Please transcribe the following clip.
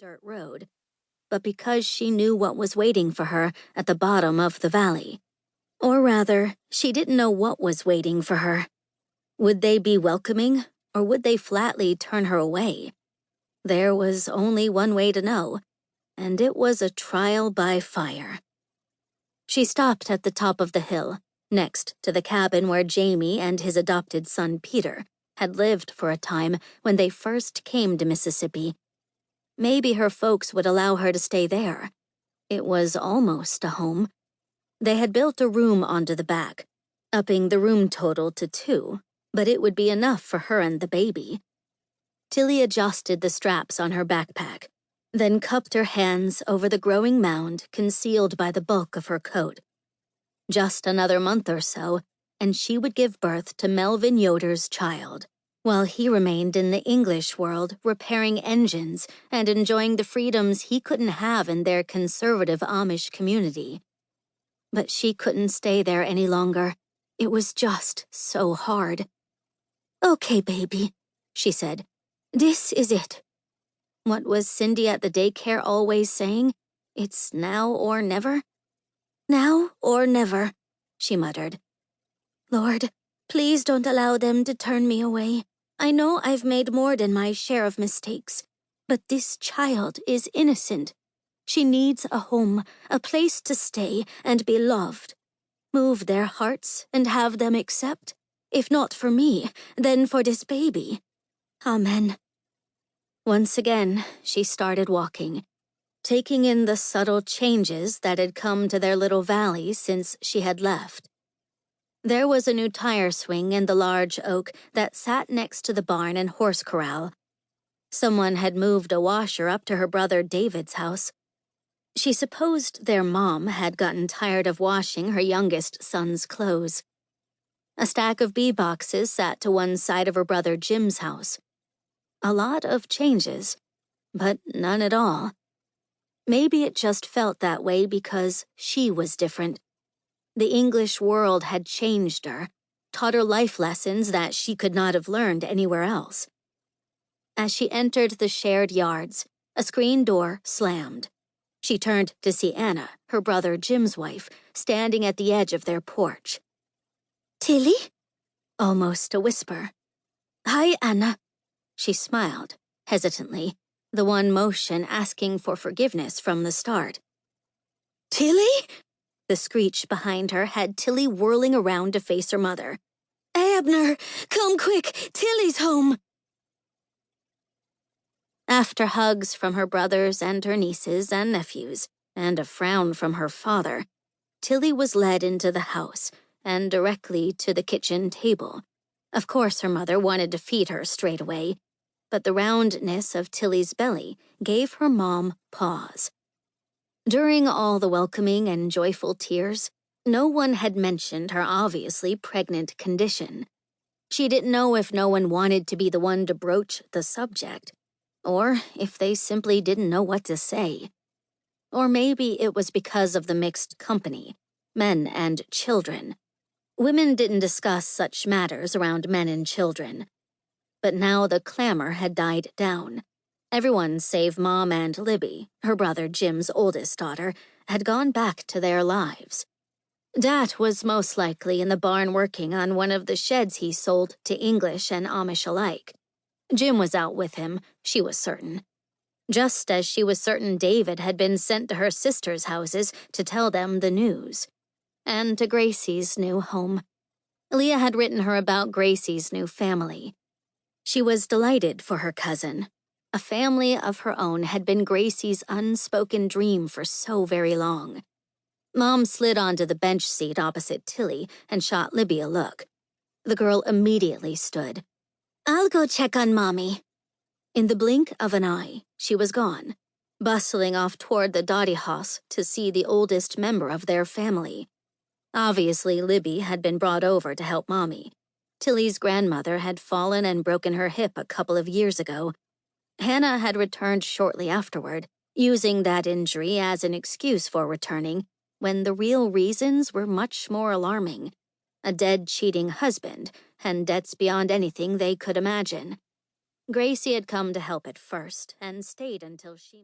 dirt road, but because she knew what was waiting for her at the bottom of the valley. Or rather, she didn't know what was waiting for her. Would they be welcoming, or would they flatly turn her away? There was only one way to know, and it was a trial by fire. She stopped at the top of the hill, next to the cabin where Jamie and his adopted son Peter had lived for a time when they first came to Mississippi. Maybe her folks would allow her to stay there. It was almost a home. They had built a room onto the back, upping the room total to 2, but it would be enough for her and the baby. Tillie adjusted the straps on her backpack, then cupped her hands over the growing mound concealed by the bulk of her coat. Just another month or so, and she would give birth to Melvin Yoder's child, while he remained in the English world repairing engines and enjoying the freedoms he couldn't have in their conservative Amish community. But she couldn't stay there any longer. It was just so hard. "Okay, baby," she said. "This is it." What was Cindy at the daycare always saying? It's now or never? Now or never, she muttered. "Lord, please don't allow them to turn me away. I know I've made more than my share of mistakes, but this child is innocent. She needs a home, a place to stay and be loved. Move their hearts and have them accept, if not for me, then for this baby. Amen." Once again, she started walking, taking in the subtle changes that had come to their little valley since she had left. There was a new tire swing in the large oak that sat next to the barn and horse corral. Someone had moved a washer up to her brother David's house. She supposed their mom had gotten tired of washing her youngest son's clothes. A stack of bee boxes sat to one side of her brother Jim's house. A lot of changes, but none at all. Maybe it just felt that way because she was different. The English world had changed her, taught her life lessons that she could not have learned anywhere else. As she entered the shared yards, a screen door slammed. She turned to see Anna, her brother Jim's wife, standing at the edge of their porch. "Tillie?" Almost a whisper. "Hi, Anna." She smiled, hesitantly, the one motion asking for forgiveness from the start. "Tillie?" The screech behind her had Tillie whirling around to face her mother. "Abner, come quick, Tillie's home." After hugs from her brothers and her nieces and nephews, and a frown from her father, Tillie was led into the house and directly to the kitchen table. Of course her mother wanted to feed her straight away, but the roundness of Tillie's belly gave her mom pause. During all the welcoming and joyful tears, no one had mentioned her obviously pregnant condition. She didn't know if no one wanted to be the one to broach the subject, or if they simply didn't know what to say. Or maybe it was because of the mixed company, men and children. Women didn't discuss such matters around men and children. But now the clamor had died down. Everyone save Mom and Libby, her brother Jim's oldest daughter, had gone back to their lives. Dad was most likely in the barn working on one of the sheds he sold to English and Amish alike. Jim was out with him, she was certain. Just as she was certain David had been sent to her sisters' houses to tell them the news. And to Gracie's new home. Leah had written her about Gracie's new family. She was delighted for her cousin. A family of her own had been Gracie's unspoken dream for so very long. Mom slid onto the bench seat opposite Tillie and shot Libby a look. The girl immediately stood. "I'll go check on Mommy." In the blink of an eye, she was gone, bustling off toward the Dottie house to see the oldest member of their family. Obviously, Libby had been brought over to help Mommy. Tillie's grandmother had fallen and broken her hip a couple of years ago. Hannah had returned shortly afterward, using that injury as an excuse for returning, when the real reasons were much more alarming. A dead, cheating husband, and debts beyond anything they could imagine. Gracie had come to help at first, and stayed until she...